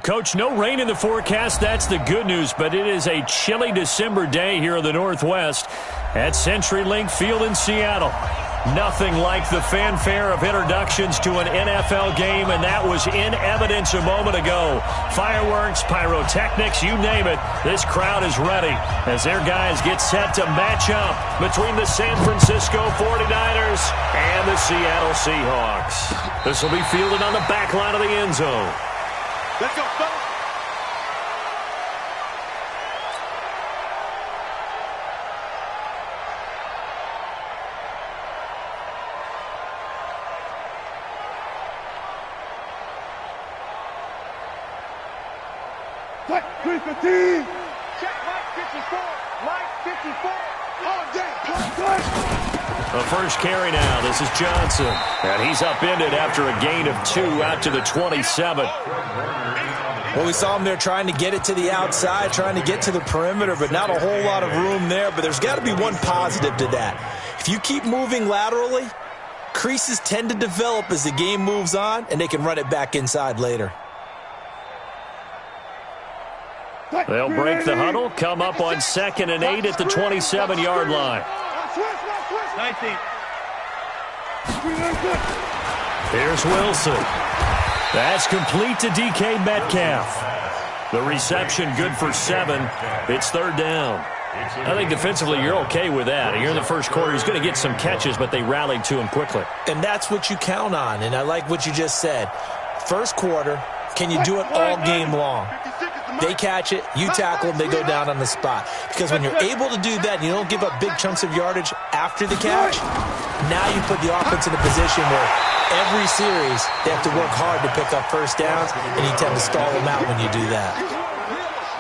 Coach, no rain in the forecast. That's the good news, but it is a chilly December day here in the Northwest at CenturyLink Field in Seattle. Nothing like the fanfare of introductions to an NFL game, and that was in evidence a moment ago. Fireworks, pyrotechnics, you name it. This crowd is ready as their guys get set to match up between the San Francisco 49ers and the Seattle Seahawks. This will be fielded on the back line of the end zone. Let's go, fellas. Check 315. Check Mike 54. Mike 54. All day. The first carry now. This is Johnson. And he's upended after a gain of 2 out to the 27. Well, we saw him there trying to get it to the outside, trying to get to the perimeter, but not a whole lot of room there. But there's got to be one positive to that. If you keep moving laterally, creases tend to develop as the game moves on, and they can run it back inside later. They'll break the huddle, come up on 2nd and 8 at the 27-yard line. 19. Here's Wilson. That's complete to DK Metcalf. The reception good for 7. It's 3rd down. I think defensively you're okay with that. You're in the first quarter. He's going to get some catches, but they rallied to him quickly. And that's what you count on, and I like what you just said. First quarter, can you do it all game long? They catch it, you tackle them, they go down on the spot. Because when you're able to do that and you don't give up big chunks of yardage after the catch, now you put the offense in a position where every series they have to work hard to pick up first downs, and you tend to stall them out when you do that.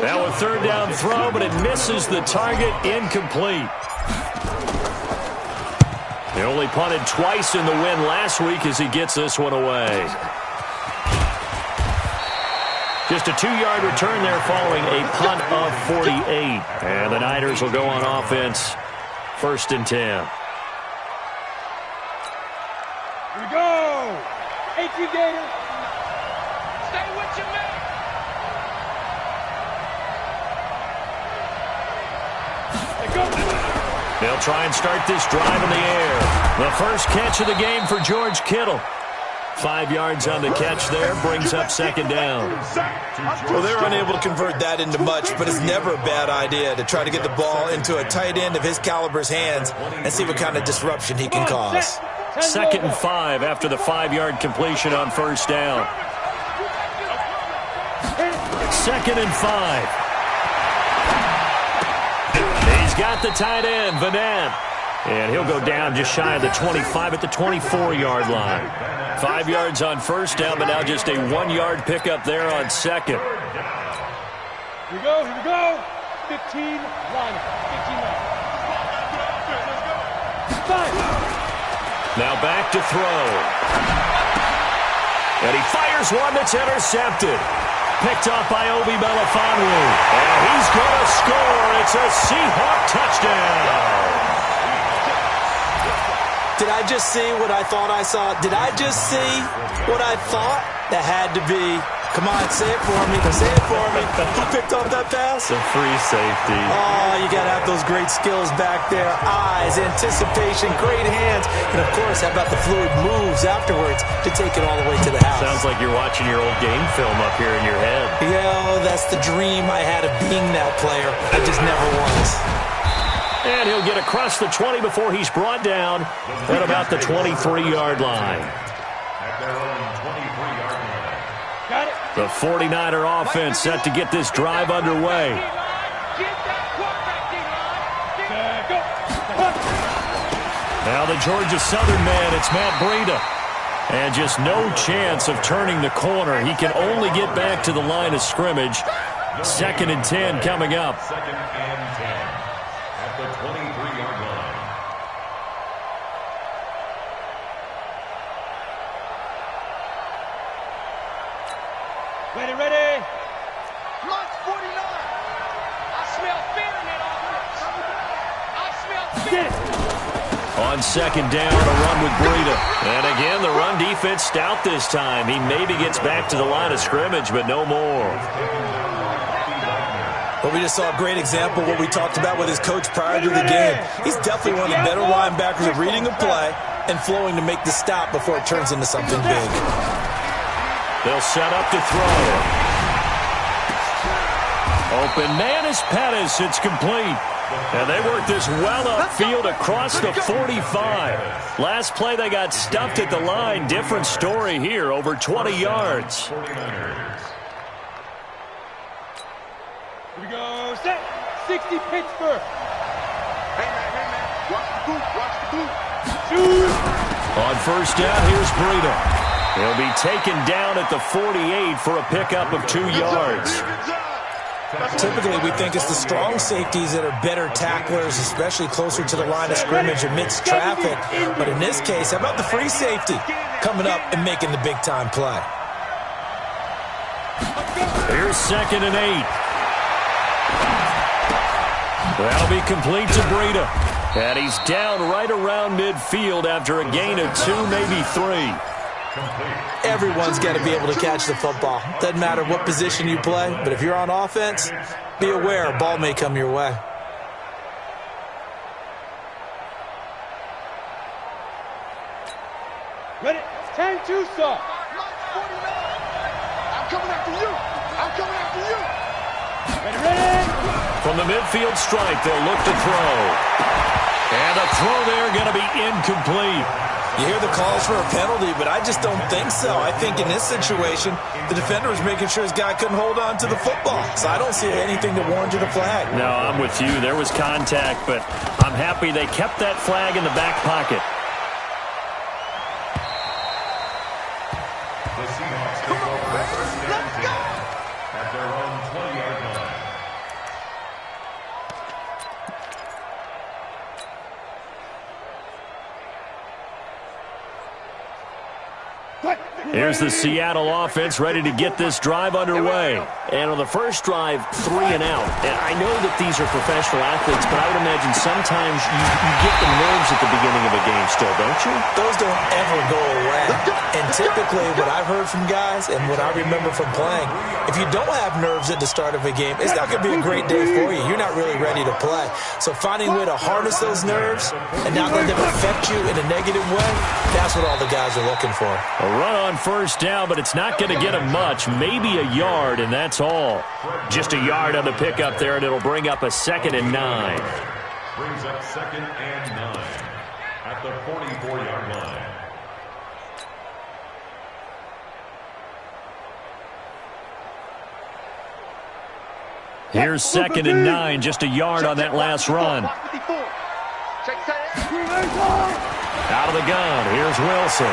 Now a 3rd down throw, but it misses the target, incomplete. He only punted twice in the win last week as he gets this one away. Just a 2-yard return there following a punt of 48. And the Niners will go on offense, 1st and 10. Here we go. 18 Gators. Stay with your man. They'll try and start this drive in the air. The first catch of the game for George Kittle. 5 yards on the catch there, brings up 2nd down. Well, they were unable to convert that into much, but it's never a bad idea to try to get the ball into a tight end of his caliber's hands and see what kind of disruption he can cause. 2nd and 5 after the 5-yard completion on 1st down. 2nd and 5. He's got the tight end, Vanette. And he'll go down just shy of the 25 at the 24-yard line. 5 yards on 1st down, but now just a 1-yard pickup there on 2nd. Here we go, here we go. 15, 1, 15 left. 5. Now back to throw. And he fires one that's intercepted. Picked off by Obi Melifonwu. And he's going to score. It's a Seahawk touchdown. Did I just see what I thought I saw? Did I just see what I thought? That had to be. Come on, say it for me. Say it for me. Who picked off that pass? The free safety. Oh, you got to have those great skills back there. Eyes, anticipation, great hands. And, of course, how about the fluid moves afterwards to take it all the way to the house? Sounds like you're watching your old game film up here in your head. Yeah, that's the dream I had of being that player. I just never was. And he'll get across the 20 before he's brought down at about the 23-yard line. The 49er offense set to get this drive underway. Now the Georgia Southern man, it's Matt Breida. And just no chance of turning the corner. He can only get back to the line of scrimmage. 2nd and 10 coming up. Ready, ready. Launch 49. I smell fear in that offense. I smell fear. On second down, a run with Breida. And again, the run defense stout this time. He maybe gets back to the line of scrimmage, but no more. Well, we just saw a great example of what we talked about with his coach prior to the game. He's definitely one of the better linebackers at reading a play and flowing to make the stop before it turns into something big. They'll set up to throw. Open man is Pettis. It's complete. And they work this well upfield across the 45. Last play they got stuffed at the line. Different story here, over 20 yards. Here we go. Set. 60 Pittsburgh. Hey, man. Watch the boot. Shoot. On first down, here's Breida. He'll be taken down at the 48 for a pickup of 2 yards. Typically, we think it's the strong safeties that are better tacklers, especially closer to the line of scrimmage amidst traffic. But in this case, how about the free safety coming up and making the big-time play? Here's 2nd and 8. That'll be complete to Breida. And he's down right around midfield after a gain of 2, maybe 3. Everyone's got to be able to catch the football. Doesn't matter what position you play, but if you're on offense, be aware a ball may come your way. Ready? 10-2, sir. I'm coming after you. Ready? From the midfield strike, they'll look to throw. And a throw there going to be incomplete. You hear the calls for a penalty, but I just don't think so. I think in this situation, the defender was making sure his guy couldn't hold on to the football. So I don't see anything that warranted a flag. No, I'm with you. There was contact, but I'm happy they kept that flag in the back pocket. Come on, baby. Let's go. At their own 20-yard line. Here's the Seattle offense ready to get this drive underway. And on the first drive, 3 and out. And I know that these are professional athletes, but I would imagine sometimes you get the nerves at the beginning of a game still, don't you? Those don't ever go away. And typically what I've heard from guys and what I remember from playing, if you don't have nerves at the start of a game, it's not going to be a great day for you. You're not really ready to play. So finding a way to harness those nerves and not let them affect you in a negative way, that's what all the guys are looking for. A run on first down, but it's not going to get him much. Maybe a yard, and that's all. Just a yard on the pickup there, and it'll bring up a 2nd and 9. Brings up 2nd and 9 at the 44-yard line. Here's 2nd and 9, just a yard on that last run. Out of the gun, here's Wilson.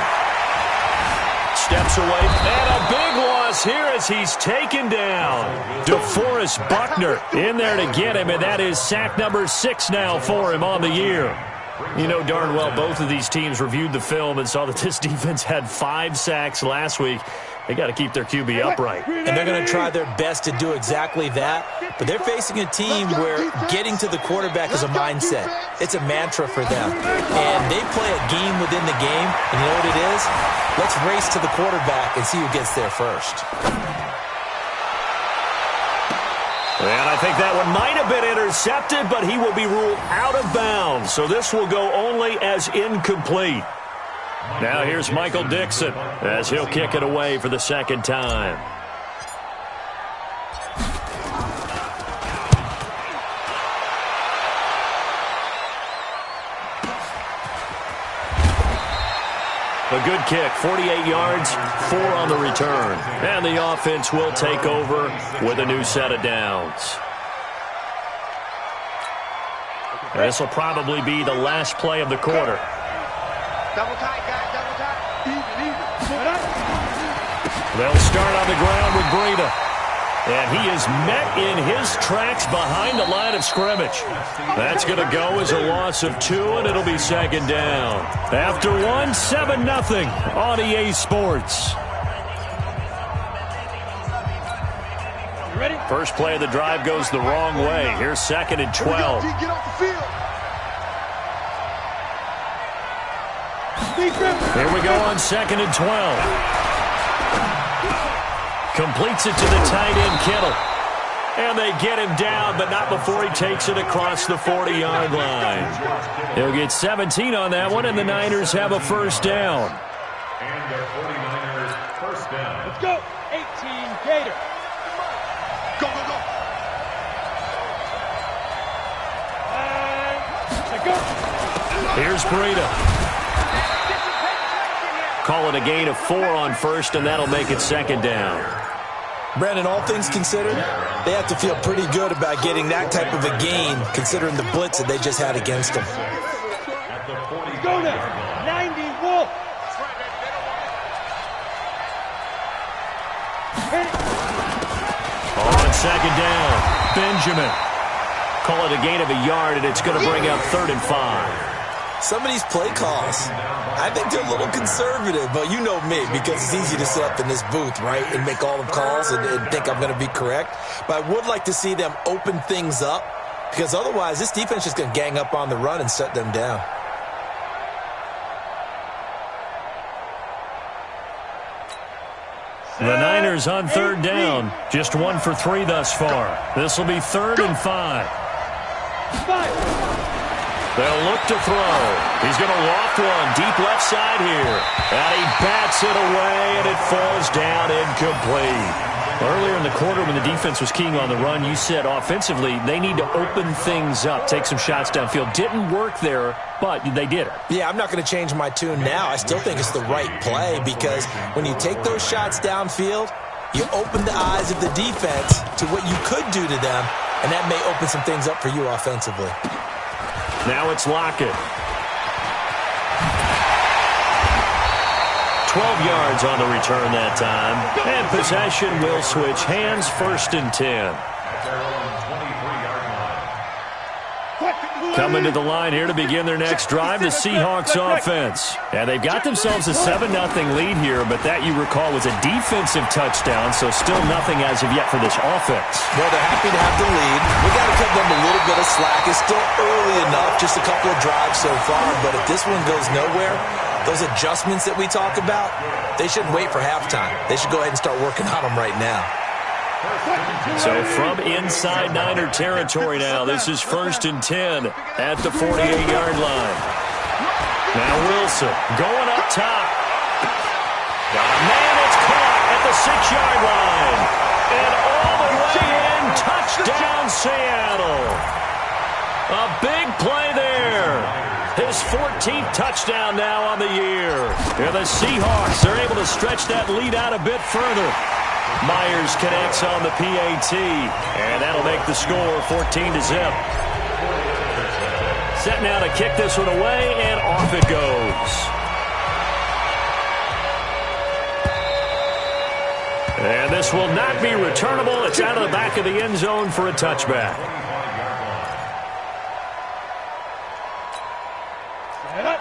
Steps away, and a big loss here as he's taken down. DeForest Buckner in there to get him, and that is sack number 6 now for him on the year. You know darn well both of these teams reviewed the film and saw that this defense had 5 sacks last week. They got to keep their QB upright. And they're going to try their best to do exactly that. But they're facing a team where getting to the quarterback is a mindset. It's a mantra for them. And they play a game within the game. And you know what it is? Let's race to the quarterback and see who gets there first. And I think that one might have been intercepted, but he will be ruled out of bounds. So this will go only as incomplete. Now here's Michael Dixon as he'll kick it away for the 2nd time. A good kick, 48 yards, 4 on the return. And the offense will take over with a new set of downs. This will probably be the last play of the quarter. Double tight, guys. Double tight. Even. They'll start on the ground with Breida. And he is met in his tracks behind the line of scrimmage. That's going to go as a loss of 2, and it'll be 2nd down. After 1, 7-0 on EA Sports. You ready? First play of the drive goes the wrong way. Here's 2nd and 12. Get off the field. Here we go on 2nd and 12. Completes it to the tight end, Kittle. And they get him down, but not before he takes it across the 40-yard line. He'll get 17 on that one, and the Niners have a first down. And the 49ers first down. Let's go. 18 Gator. Go, go, go. And go. Here's Breida. Call it a gain of 4 on first, and that'll make it 2nd down. Brandon, all things considered, they have to feel pretty good about getting that type of a gain, considering the blitz that they just had against them. Go now. 90 Wolf. On 2nd down, Benjamin. Call it a gain of a yard, and it's going to bring up 3rd and 5. Some of these play calls, I think they're a little conservative, but you know me, because it's easy to sit up in this booth, right, and make all the calls and think I'm going to be correct. But I would like to see them open things up, because otherwise this defense is just going to gang up on the run and shut them down. The Niners on 3rd down, just 1 for 3 thus far. This will be 3rd and 5. They'll look to throw. He's going to loft one deep left side here. And he bats it away, and it falls down incomplete. Earlier in the quarter when the defense was keying on the run, you said offensively they need to open things up, take some shots downfield. Didn't work there, but they did it. Yeah, I'm not going to change my tune now. I still think it's the right play because when you take those shots downfield, you open the eyes of the defense to what you could do to them, and that may open some things up for you offensively. Now it's Lockett. 12 yards on the return that time. And possession will switch hands, 1st and 10. Coming to the line here to begin their next drive, the Seahawks offense. And they've got themselves a 7-0 lead here, but that, you recall, was a defensive touchdown, so still nothing as of yet for this offense. Well, they're happy to have the lead. We got to cut them a little bit of slack. It's still early enough, just a couple of drives so far, but if this one goes nowhere, those adjustments that we talk about, they shouldn't wait for halftime. They should go ahead and start working on them right now. So from inside Niner territory now, this is 1st and 10 at the 48-yard line. Now Wilson going up top. Man, it's caught at the 6-yard line. And all the way in, touchdown Seattle. A big play there. His 14th touchdown now on the year. And the Seahawks are able to stretch that lead out a bit further. Myers connects on the PAT, and that'll make the score 14-0. Set now to kick this one away, and off it goes. And this will not be returnable. It's out of the back of the end zone for a touchback.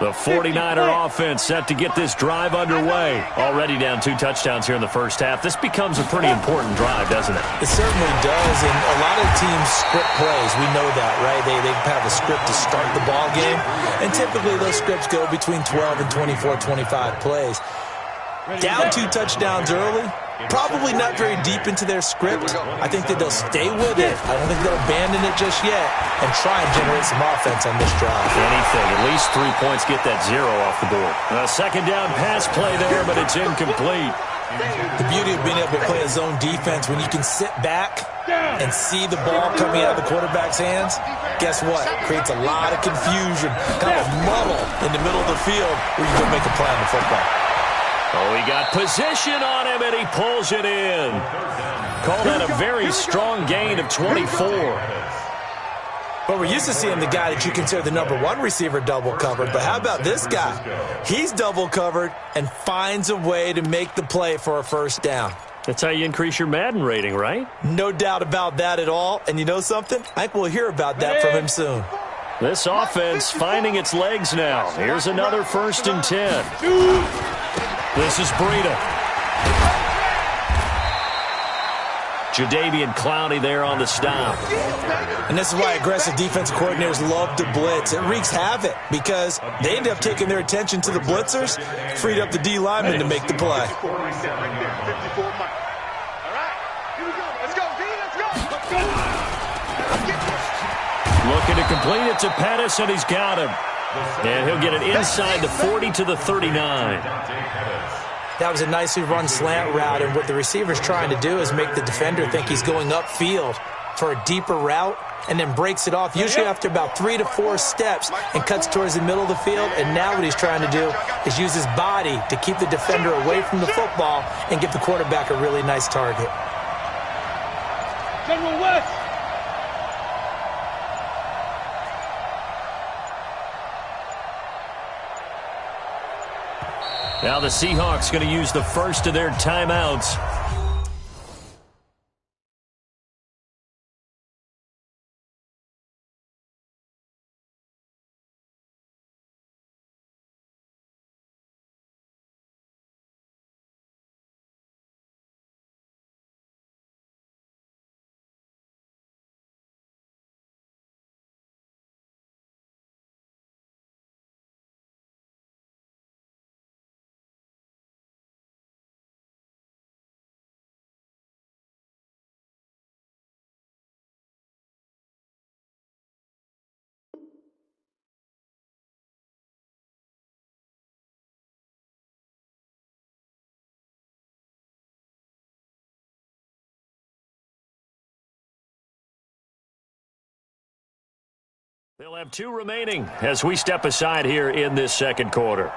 The 49er offense set to get this drive underway. Already down 2 touchdowns here in the first half. This becomes a pretty important drive, doesn't it? It certainly does, and a lot of teams script plays. We know that, right? They have a script to start the ball game, and typically those scripts go between 12 and 24, 25 plays. Down 2 touchdowns early, probably not very deep into their script. I think that they'll stay with it. I don't think they'll abandon it just yet and try and generate some offense on this drive. Anything, at least 3 points, get that 0 off the board. A 2nd down pass play there, but it's incomplete. The beauty of being able to play a zone defense, when you can sit back and see the ball coming out of the quarterback's hands, guess what? It creates a lot of confusion, kind of a muddle in the middle of the field where you can make a play on the football. Oh, he got position on him, and he pulls it in. Call that a very strong gain of 24. But we're used to seeing the guy that you consider the #1 receiver double covered. But how about this guy? He's double covered and finds a way to make the play for a first down. That's how you increase your Madden rating, right? No doubt about that at all. And you know something? I think we'll hear about that from him soon. This offense finding its legs now. Here's another 1st and 10. This is Breida. Jadeveon Clowney there on the stop. And this is why aggressive defensive coordinators love to blitz. It wreaks havoc because they end up taking their attention to the blitzers, freed up the D lineman to make the play. Looking to complete it to Pettis, and he's got him. And he'll get it inside the 40 to the 39. That was a nicely run slant route, and what the receiver's trying to do is make the defender think he's going upfield for a deeper route and then breaks it off, usually after about 3 to 4 steps, and cuts towards the middle of the field. And now what he's trying to do is use his body to keep the defender away from the football and give the quarterback a really nice target. General West. Now the Seahawks going to use the first of their timeouts. They'll have 2 remaining as we step aside here in this second quarter.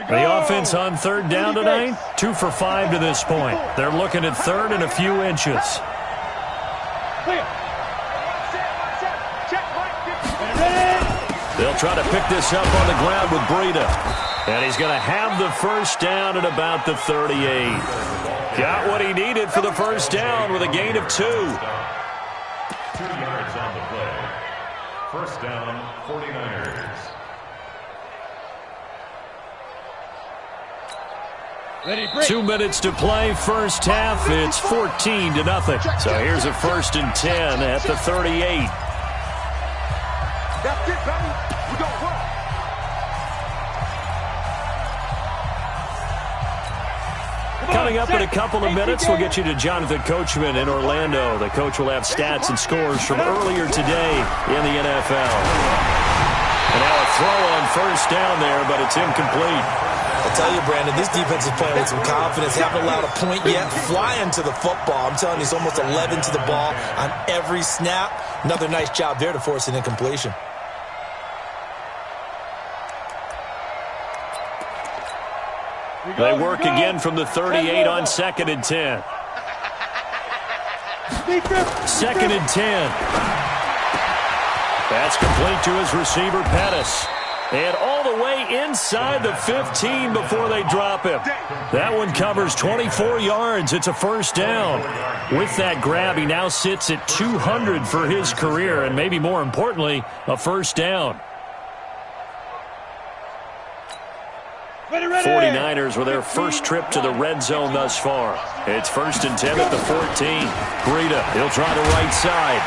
The offense on third down tonight, 2 for 5 to this point. They're looking at third and a few inches. They'll try to pick this up on the ground with Breida. And he's going to have the first down at about the 38. Got what he needed for the first down with a gain of 2. 2 yards on the play. First down, 49ers. Ready, break. 2 minutes to play, first half. It's 14-0. So here's a 1st and 10 at the 38. That's it, baby. We don't work. Coming up in a couple of minutes, we'll get you to Jonathan Coachman in Orlando. The coach will have stats and scores from earlier today in the NFL. And now a throw on first down there, but it's incomplete. I'll tell you, Brandon, this defense is playing with some confidence. They haven't allowed a point yet. Flying to the football. I'm telling you, it's almost 11 to the ball on every snap. Another nice job there to force an incompletion. They work again from the 38 on 2nd and 10. 2nd and 10. That's complete to his receiver, Pettis. And all the way inside the 15 before they drop him. That one covers 24 yards. It's a first down. With that grab, he now sits at 200 for his career, and maybe more importantly, a first down. 49ers with their first trip to the red zone thus far. It's 1st and 10 at the 14. Breida, he'll try the right side.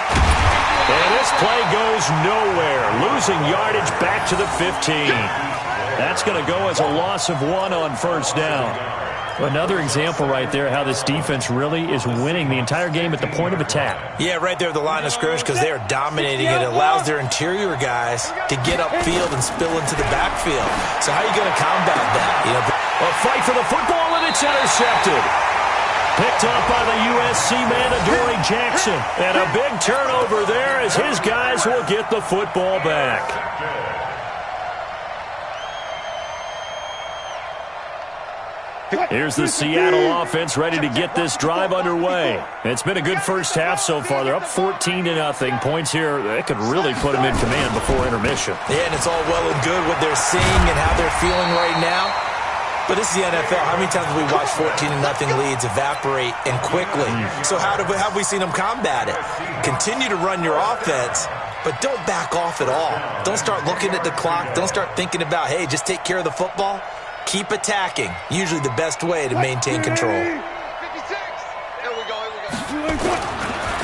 And this play goes nowhere. Losing yardage back to the 15. That's going to go as a loss of 1 on first down. Another example right there how this defense really is winning the entire game at the point of attack. Yeah, right there at the line of scrimmage because they are dominating it. It allows their interior guys to get upfield and spill into the backfield. So how are you going to combat that? You know, a fight for the football, and it's intercepted. Picked up by the USC man, Adoree Jackson. And a big turnover there as his guys will get the football back. Here's the Seattle offense ready to get this drive underway. It's been a good first half so far. They're up 14-0. Points here, that could really put them in command before intermission. Yeah, and it's all well and good what they're seeing and how they're feeling right now. But this is the NFL. How many times have we watched 14-0 leads evaporate and quickly? So how have we seen them combat it? Continue to run your offense, but don't back off at all. Don't start looking at the clock. Don't start thinking about, hey, just take care of the football. Keep attacking. Usually the best way to maintain control. 56. Here we go.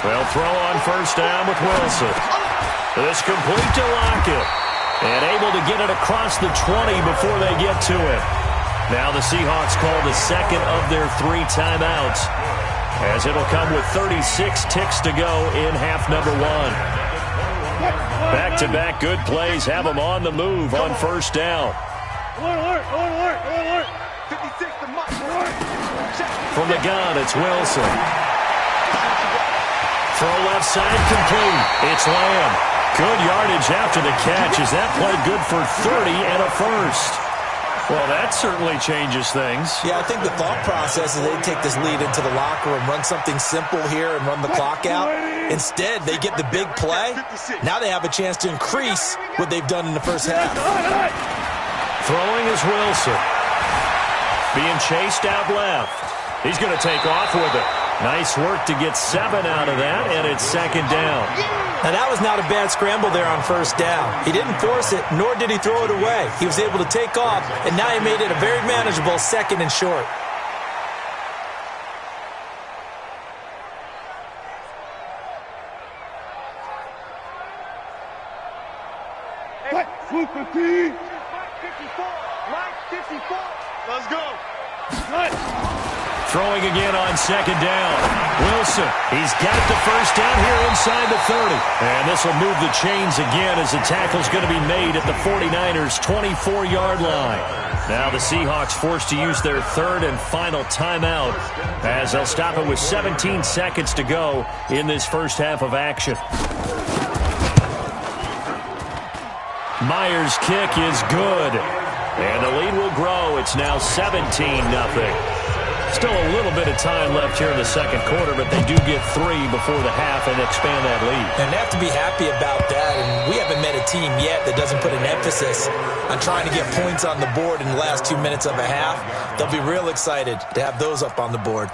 Well, throw on first down with Wilson. This complete to Lockett. And able to get it across the 20 before they get to it. Now the Seahawks call the second of their 3 timeouts, as it'll come with 36 ticks to go in half number 1. Back-to-back good plays have them on the move on first down. Alert. 56 to Mike. From the gun, it's Wilson. Throw left side complete. It's Lamb. Good yardage after the catch. Is that play good for 30 and a first? Well, that certainly changes things. Yeah, I think the thought process is they take this lead into the locker room, run something simple here and run the clock out. Instead, they get the big play. Now they have a chance to increase what they've done in the first half. Throwing is Wilson. Being chased out left. He's going to take off with it. Nice work to get 7 out of that, and it's second down. Now, that was not a bad scramble there on first down. He didn't force it, nor did he throw it away. He was able to take off, and now he made it a very manageable second and short. Swoop 50. Mike 54. Let's go. Throwing again on second down. Wilson, he's got the first down here inside the 30. And this will move the chains again as the tackle's going to be made at the 49ers' 24-yard line. Now the Seahawks forced to use their third and final timeout as they'll stop it with 17 seconds to go in this first half of action. Myers' kick is good. And the lead will grow. It's now 17-0. Still a little bit of time left here in the second quarter, but they do get 3 before the half and expand that lead. And they have to be happy about that. And we haven't met a team yet that doesn't put an emphasis on trying to get points on the board in the last 2 minutes of a half. They'll be real excited to have those up on the board.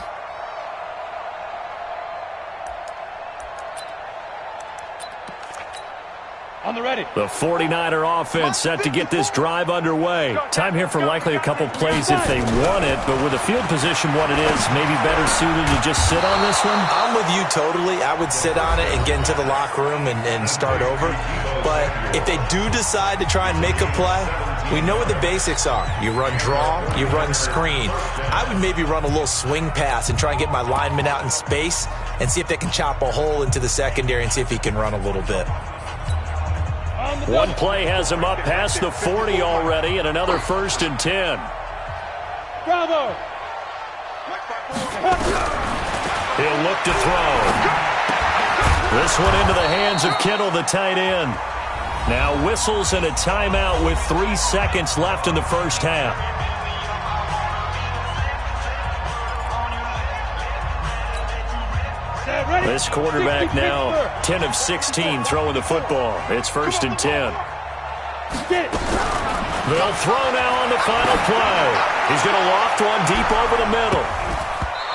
On the ready. The 49er offense set to get this drive underway. Time here for likely a couple plays if they want it, but with the field position what it is, maybe better suited to just sit on this one? I'm with you totally. I would sit on it and get into the locker room and start over. But if they do decide to try and make a play, we know what the basics are. You run draw, you run screen. I would maybe run a little swing pass and try and get my lineman out in space and see if they can chop a hole into the secondary and see if he can run a little bit. One play has him up past the 40 already, and another 1st and 10. Bravo. He'll look to throw. This one into the hands of Kittle, the tight end. Now whistles and a timeout with 3 seconds left in the first half. This quarterback now 10 of 16 throwing the football. It's 1st and 10. They'll throw now on the final play. He's going to loft one deep over the middle.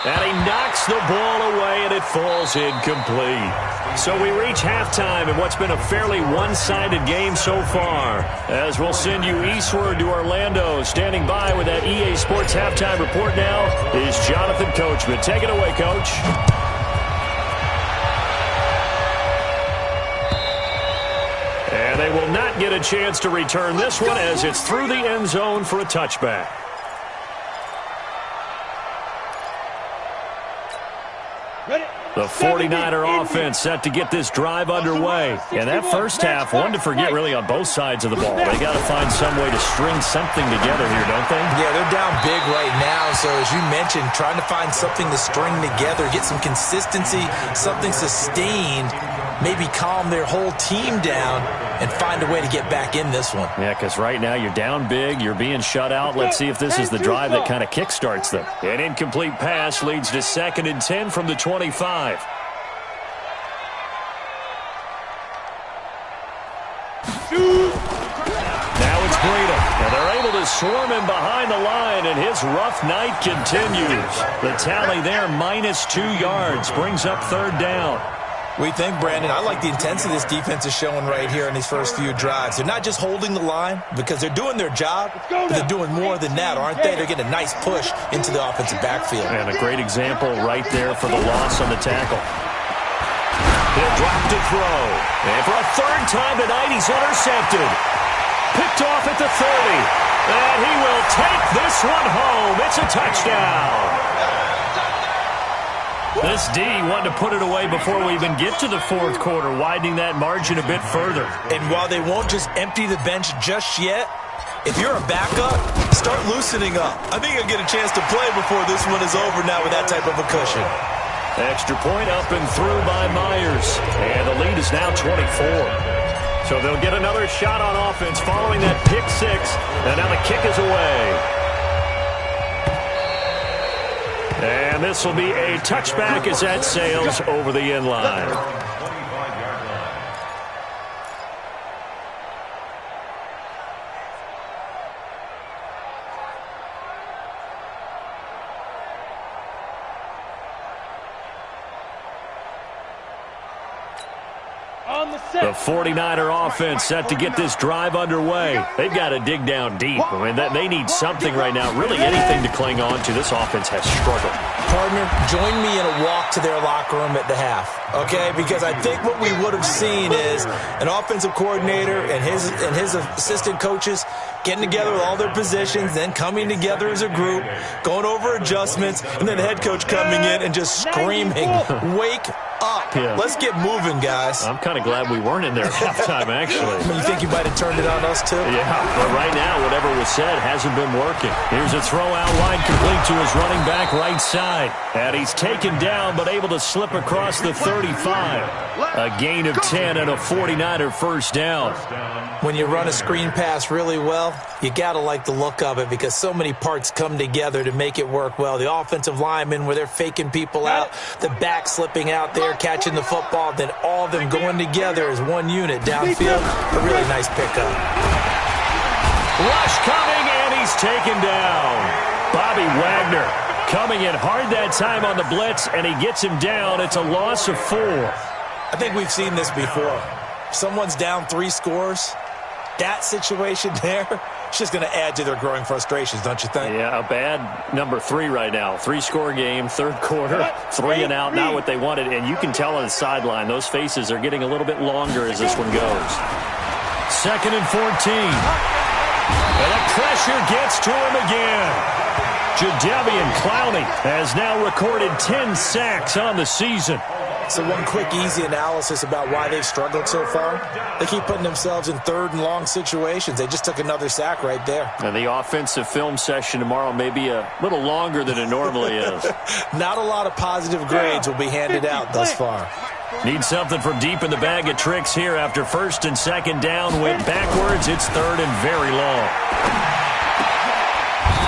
And he knocks the ball away, and it falls incomplete. So we reach halftime in what's been a fairly one-sided game so far. As we'll send you eastward to Orlando. Standing by with that EA Sports halftime report now is Jonathan Coachman. Take it away, Coach. And they will not get a chance to return this one as it's through the end zone for a touchback. The 49er offense set to get this drive underway. And that first half, one to forget really on both sides of the ball. They got to find some way to string something together here, don't they? Yeah, they're down big right now. So as you mentioned, trying to find something to string together, get some consistency, something sustained, maybe calm their whole team down and find a way to get back in this one. Yeah, because right now you're down big, you're being shut out. Let's see if this is the drive that kind of kickstarts them. An incomplete pass leads to 2nd and 10 from the 25. Now it's Breida, and they're able to swarm him behind the line, and his rough night continues. The tally there, -2 yards, brings up 3rd down. We think, Brandon, I like the intensity this defense is showing right here in these first few drives. They're not just holding the line because they're doing their job, but they're doing more than that, aren't they? They're getting a nice push into the offensive backfield. And a great example right there for the loss on the tackle. He'll drop to throw. And for a 3rd time tonight, he's intercepted. Picked off at the 30. And he will take this one home. It's a touchdown. This D wanted to put it away before we even get to the 4th quarter, widening that margin a bit further. And while they won't just empty the bench just yet, if you're a backup, start loosening up. I think you'll get a chance to play before this one is over now with that type of a cushion. Extra point up and through by Myers. And the lead is now 24. So they'll get another shot on offense following that pick 6. And now the kick is away. And this will be a touchback as that sails over the end line. The 49er offense set to get this drive underway. They've got to dig down deep. I mean, they need something right now, really anything to cling on to. This offense has struggled. Partner, join me in a walk to their locker room at the half, okay? Because I think what we would have seen is an offensive coordinator and his assistant coaches getting together with all their positions, then coming together as a group, going over adjustments, and then the head coach coming in and just screaming, "Wake up. Yeah. Let's get moving, guys." I'm kind of glad we weren't in there at halftime, actually. You think you might have turned it on us, too? Yeah, but right now, whatever was said hasn't been working. Here's a throw out wide, complete to his running back right side. And he's taken down, but able to slip across the 35. A gain of 10 and a 49er first down. When you run a screen pass really well, you got to like the look of it because so many parts come together to make it work well. The offensive linemen, where they're faking people out, the back slipping out there, catching the football, then all of them going together as one unit downfield. A really nice pickup. Rush coming, and he's taken down. Bobby Wagner coming in hard that time on the blitz, and he gets him down. It's a loss of 4. I think we've seen this before. Someone's down 3 scores. That situation there, it's just going to add to their growing frustrations, don't you think? Yeah, a bad number 3 right now. 3-score game, 3rd quarter, 3 and out, not what they wanted. And you can tell on the sideline, those faces are getting a little bit longer as this one goes. 2nd and 14. And the pressure gets to him again. Jadeveon Clowney has now recorded 10 sacks on the season. So one quick, easy analysis about why they've struggled so far. They keep putting themselves in 3rd and long situations. They just took another sack right there. And the offensive film session tomorrow may be a little longer than it normally is. Not a lot of positive grades will be handed out thus far. Need something from deep in the bag of tricks here after 1st and 2nd down. Went backwards. It's 3rd and very long.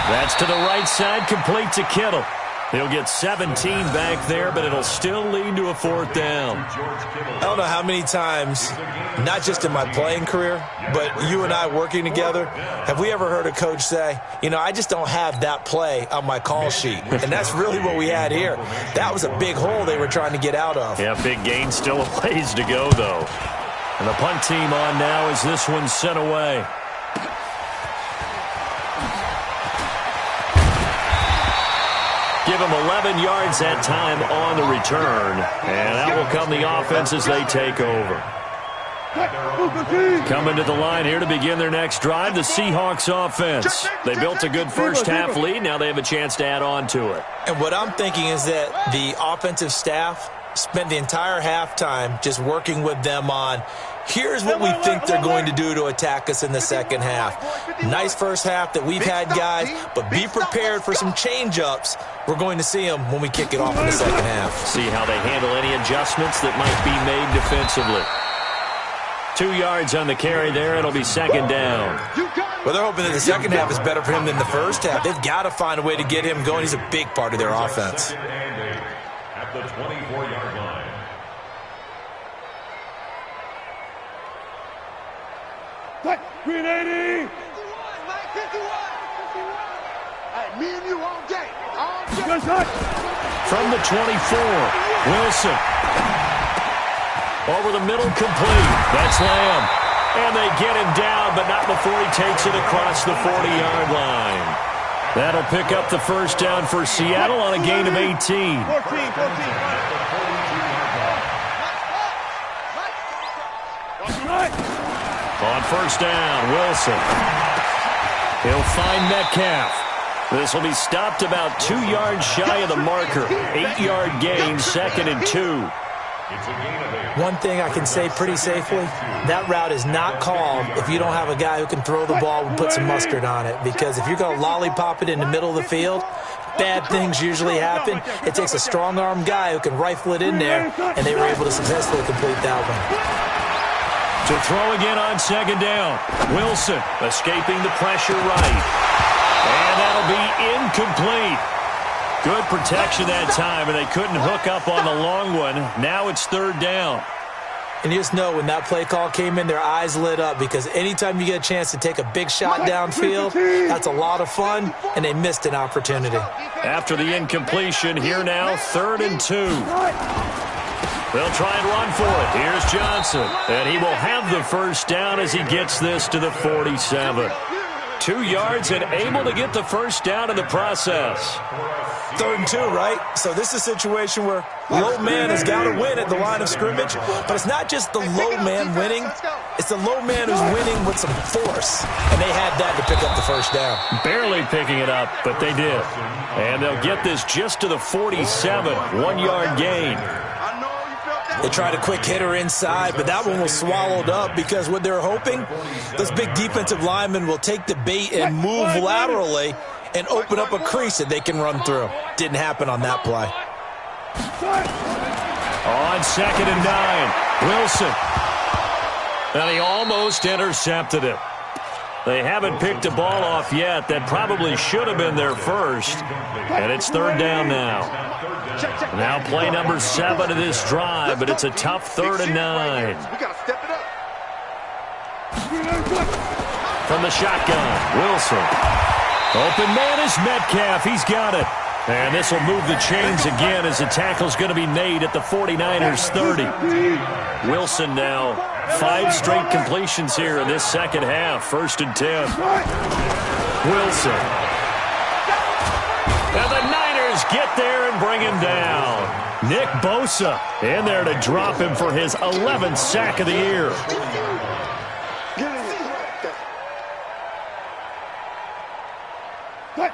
That's to the right side, complete to Kittle. He'll get 17 back there, but it'll still lead to a 4th down. I don't know how many times, not just in my playing career, but you and I working together, have we ever heard a coach say, I just don't have that play on my call sheet. And that's really what we had here. That was a big hole they were trying to get out of. Yeah, big gain, still a ways to go, though. And the punt team on now as this one's sent away. Give them 11 yards that time on the return. And that will come the offense as they take over. Coming to the line here to begin their next drive, the Seahawks offense. They built a good first half lead. Now they have a chance to add on to it. And what I'm thinking is that the offensive staff spent the entire halftime just working with them on, here's what we think they're going to do to attack us in the second half. Nice first half that we've had, guys, but be prepared for some change-ups. We're going to see them when we kick it off in the second half. See how they handle any adjustments that might be made defensively. 2 yards on the carry there. It'll be 2nd down. Well, they're hoping that the second half is better for him than the first half. They've got to find a way to get him going. He's a big part of their offense. At the 24-yard line. Green 80! 51, Mike, 51! Me and you all day. All day. Good shot. From the 24, Wilson. Over the middle, complete. That's Lamb. And they get him down, but not before he takes it across the 40-yard line. That'll pick up the first down for Seattle on a gain of 18. 14. On first down, Wilson. He'll find Metcalf. This will be stopped about 2 yards shy of the marker. 8-yard gain, 2nd and 2. One thing I can say pretty safely, that route is not called if you don't have a guy who can throw the ball and put some mustard on it. Because if you're going to lollipop it in the middle of the field, bad things usually happen. It takes a strong-arm guy who can rifle it in there, and they were able to successfully complete that one. To throw again on 2nd down. Wilson escaping the pressure right. And that'll be incomplete. Good protection that time, and they couldn't hook up on the long one. Now it's 3rd down. And you just know when that play call came in, their eyes lit up because anytime you get a chance to take a big shot downfield, that's a lot of fun, and they missed an opportunity. After the incompletion, here now, 3rd and 2. They'll try and run for it. Here's Johnson, and he will have the first down as he gets this to the 47. 2 yards and able to get the first down in the process. 3rd and 2, right? So this is a situation where low man has got to win at the line of scrimmage, but it's not just the low man winning. It's the low man who's winning with some force, and they had that to pick up the first down. Barely picking it up, but they did. And they'll get this just to the 47, 1-yard gain. They tried a quick hitter inside, but that one was swallowed up because what they're hoping, those big defensive linemen will take the bait and move laterally and open up a crease that they can run through. Didn't happen on that play. On 2nd and 9, Wilson. And he almost intercepted it. They haven't picked a ball off yet. That probably should have been their first. And it's 3rd down now. Now play number 7 of this drive, but it's a tough 3rd and 9. We gotta step it up. From the shotgun, Wilson. Open man is Metcalf. He's got it. And this will move the chains again as the tackle's going to be made at the 49ers 30. Wilson now 5 straight completions here in this second half. 1st and 10. Wilson. And the Niners get there and bring him down. Nick Bosa in there to drop him for his 11th sack of the year.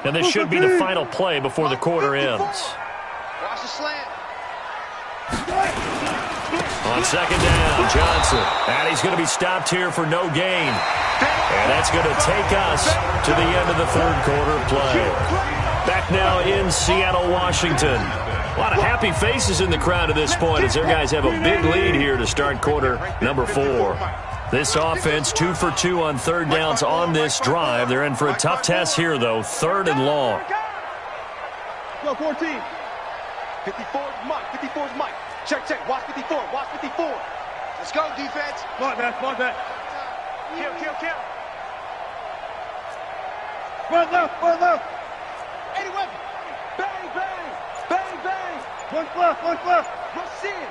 And this should be the final play before the quarter ends. Watch the slant. On 2nd down, Johnson. And he's going to be stopped here for no gain. And that's going to take us to the end of the 3rd quarter play. Back now in Seattle, Washington. A lot of happy faces in the crowd at this point as their guys have a big lead here to start quarter number 4. This offense 2 for 2 on 3rd downs on this drive. They're in for a tough test here, though. 3rd and long. Go 14. 54's Mike. 54's Mike. Check, check. Watch 54. Watch 54. Let's go, defense. Smart man. Kill. Run left. 81. Bang, bang. Bang, bang. One left. Rush in.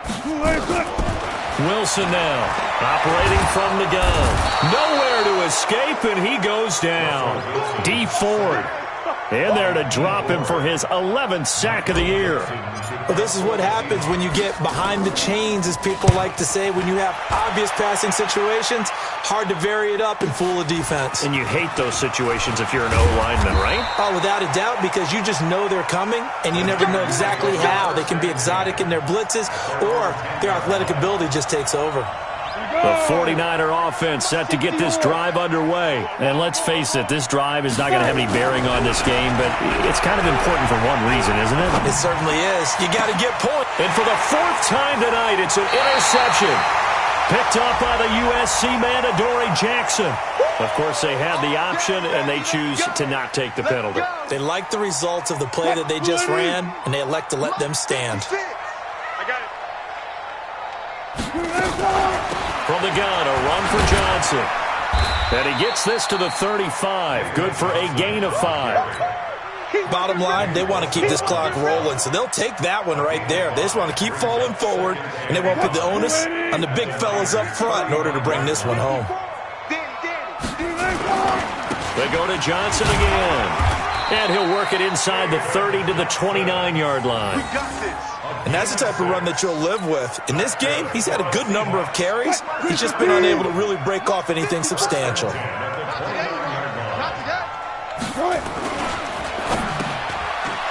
Wilson now operating from the gun. Nowhere to escape, and he goes down. D. Ford in there to drop him for his 11th sack of the year. Well, this is what happens when you get behind the chains, as people like to say. When you have obvious passing situations, hard to vary it up and fool a defense. And you hate those situations if you're an O-lineman, right? Oh, without a doubt, because you just know they're coming, and you never know exactly how. They can be exotic in their blitzes, or their athletic ability just takes over. The 49er offense set to get this drive underway. And let's face it, this drive is not going to have any bearing on this game, but it's kind of important for one reason, isn't it? It certainly is. You got to get points. And for the 4th time tonight, it's an interception. Picked up by the USC man, Adoree Jackson. Of course, they had the option, and they choose to not take the penalty. They like the results of the play that they just ran, and they elect to let them stand. I got it. From the gun, a run for Johnson. And he gets this to the 35. Good for a gain of 5. Bottom line, they want to keep this clock rolling, so they'll take that one right there. They just want to keep falling forward, and they won't put the onus on the big fellas up front in order to bring this one home. They go to Johnson again, and he'll work it inside the 30 to the 29-yard line. And that's the type of run that you'll live with. In this game, he's had a good number of carries. He's just been unable to really break off anything substantial.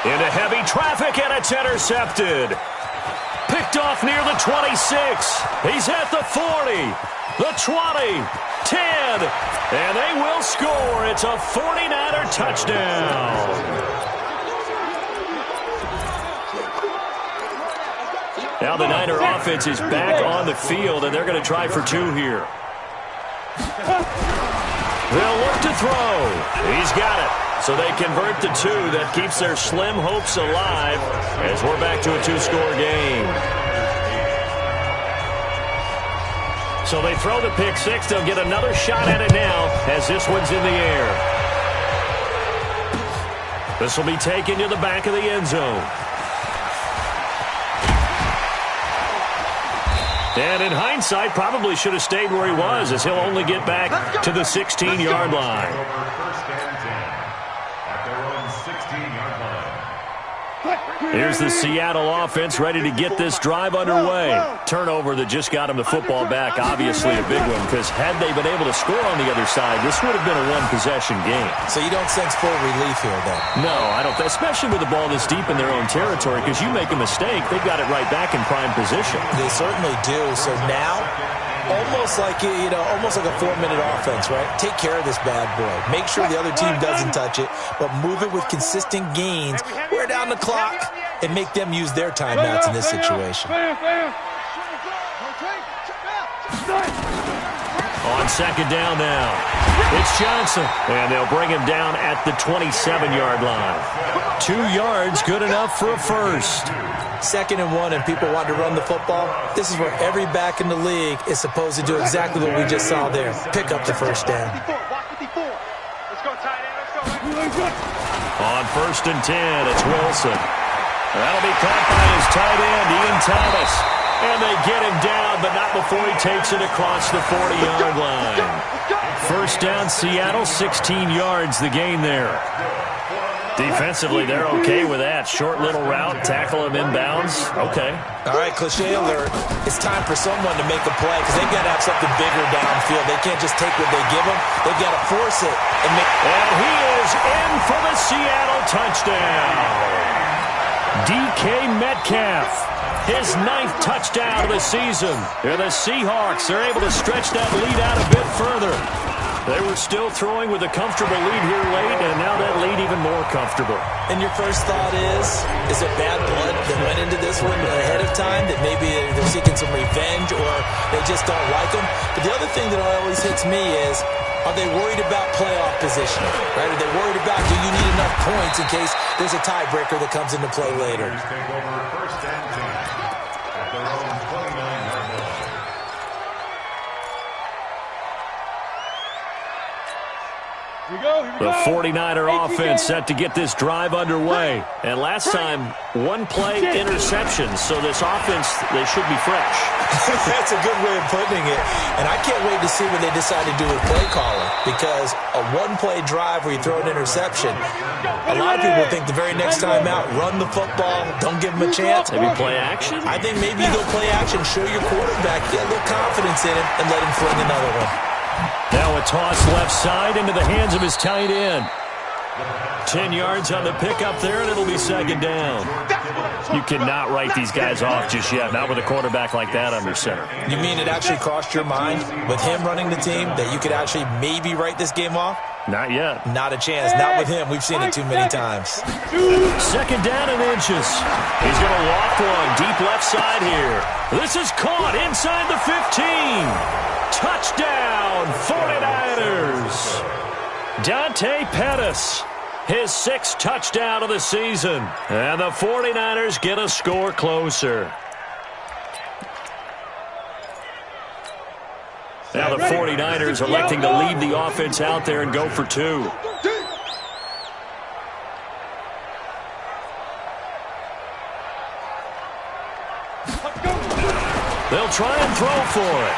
Into heavy traffic, and it's intercepted. Picked off near the 26. He's at the 40, the 20, 10, and they will score. It's a 49er touchdown. Now the Niner offense is back on the field, and they're going to try for two here. They'll look to throw. He's got it. So they convert the two. That keeps their slim hopes alive as we're back to a two-score game. So they throw the pick six. They'll get another shot at it now as this one's in the air. This will be taken to the back of the end zone. And in hindsight, probably should have stayed where he was, as he'll only get back to the 16-yard line. Here's the Seattle offense ready to get this drive underway. Turnover that just got him the football back, obviously a big one, because had they been able to score on the other side, this would have been a one-possession game. So you don't sense full relief here, then? No, I don't, especially with the ball this deep in their own territory, because you make a mistake, they've got it right back in prime position. They certainly do. So now, almost like a 4-minute offense, right? Take care of this bad boy. Make sure the other team doesn't touch it, but move it with consistent gains. Wear down the clock and make them use their timeouts in this situation. On second down now, it's Johnson, and they'll bring him down at the 27-yard line. 2 yards, good enough for a first. 2nd and 1, and people want to run the football. This is where every back in the league is supposed to do exactly what we just saw there. Pick up the first down. On 1st and 10, it's Wilson. That'll be caught by his tight end, Ian Thomas. And they get him down, but not before he takes it across the 40-yard line. First down, Seattle, 16 yards, the gain there. Defensively, they're okay with that. Short little route, tackle him inbounds. Okay. All right, cliche alert. It's time for someone to make a play because they've got to have something bigger downfield. They can't just take what they give them. They've got to force it. And he is in for the Seattle touchdown. DK Metcalf, his 9th touchdown of the season. And the Seahawks are able to stretch that lead out a bit further. They were still throwing with a comfortable lead here late, and now that lead even more comfortable. And your first thought is it bad blood that went into this one ahead of time, that maybe they're seeking some revenge or they just don't like them? But the other thing that always hits me is, are they worried about playoff positioning? Right? Are they worried about, do you need enough points in case there's a tiebreaker that comes into play later? Take over 1st and 10 at their own 29-yard line. The 49er offense set to get this drive underway. And last time, one-play interceptions, so this offense, they should be fresh. That's a good way of putting it. And I can't wait to see what they decide to do with play calling, because a one-play drive where you throw an interception, a lot of people think the very next time out, run the football, don't give them a chance. Maybe play action? I think maybe you go play action, show your quarterback, get a little confidence in him, and let him fling another one. Now a toss left side into the hands of his tight end. 10 yards on the pickup there, and it'll be second down. You cannot write these guys off just yet, not with a quarterback like that under center. You mean it actually crossed your mind with him running the team that you could actually maybe write this game off? Not yet. Not a chance. Not with him. We've seen it too many times. Second down and inches. He's going to walk one deep left side here. This is caught inside the 15. Touchdown, 49ers. Dante Pettis, his 6th touchdown of the season. And the 49ers get a score closer. Now the 49ers electing to leave the offense out there and go for two. They'll try and throw for it.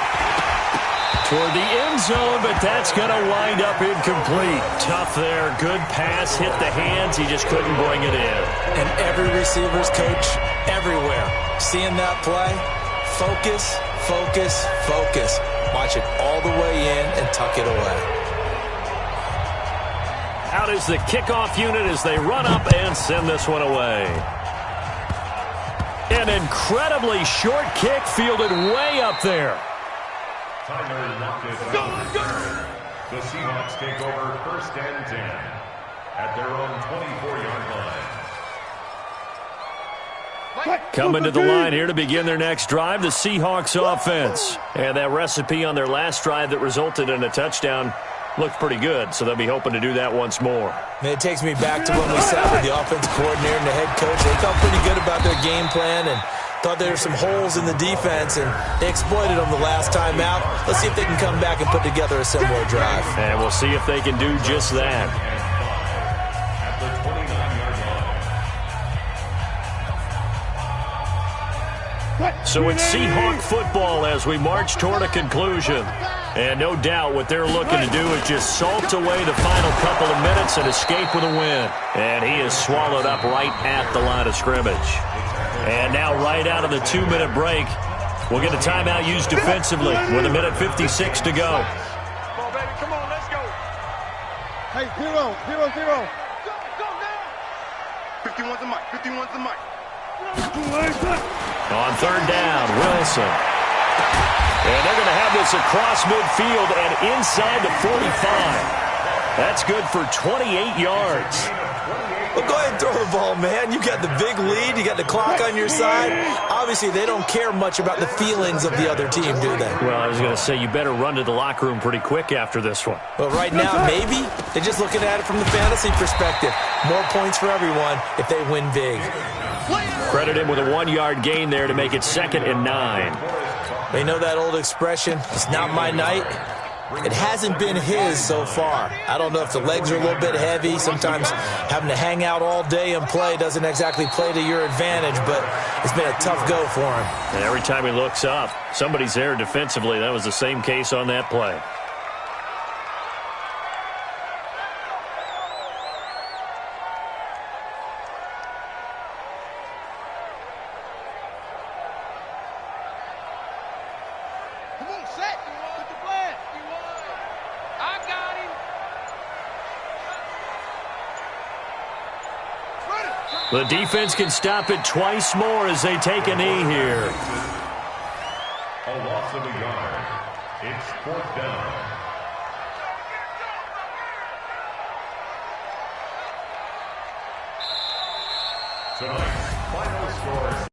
Toward the end zone, but that's going to wind up incomplete. Tough there. Good pass. Hit the hands. He just couldn't bring it in. And every receiver's coach everywhere. Seeing that play, focus, focus, focus. Watch it all the way in and tuck it away. Out is the kickoff unit as they run up and send this one away. An incredibly short kick fielded way up there. Tyler knocked it out. The Seahawks take over 1st and 10 at their own 24-yard line. Coming to the line here to begin their next drive, the Seahawks offense. And that recipe on their last drive that resulted in a touchdown looked pretty good, so they'll be hoping to do that once more. And it takes me back to when we sat with the offensive coordinator and the head coach. They felt pretty good about their game plan and thought there were some holes in the defense, and they exploited them the last time out. Let's see if they can come back and put together a similar drive. And we'll see if they can do just that. At the 29-yard line. So it's Seahawk football as we march toward a conclusion. And no doubt what they're looking to do is just salt away the final couple of minutes and escape with a win. And he is swallowed up right at the line of scrimmage. And now right out of the 2-minute break, we'll get a timeout used defensively with 1:56 to go. Come on, baby. Come on, let's go. Hey, 0, 0, 0. Go now. 51's the mic. 51's the mic. On 3rd down, Wilson. And they're going to have this across midfield and inside the 45. That's good for 28 yards. Well, go ahead and throw the ball, man. You got the big lead. You got the clock on your side. Obviously, they don't care much about the feelings of the other team, do they? Well, I was going to say, you better run to the locker room pretty quick after this one. Well, right now, maybe. They're just looking at it from the fantasy perspective. More points for everyone if they win big. Credit him with a 1-yard gain there to make it 2nd and 9. They know that old expression, it's not my night. It hasn't been his so far. I don't know if the legs are a little bit heavy. Sometimes having to hang out all day and play doesn't exactly play to your advantage, but it's been a tough go for him. And every time he looks up, somebody's there defensively. That was the same case on that play. The defense can stop it twice more as they take a knee here. A loss of a yard. It's 4th down. Tonight's final score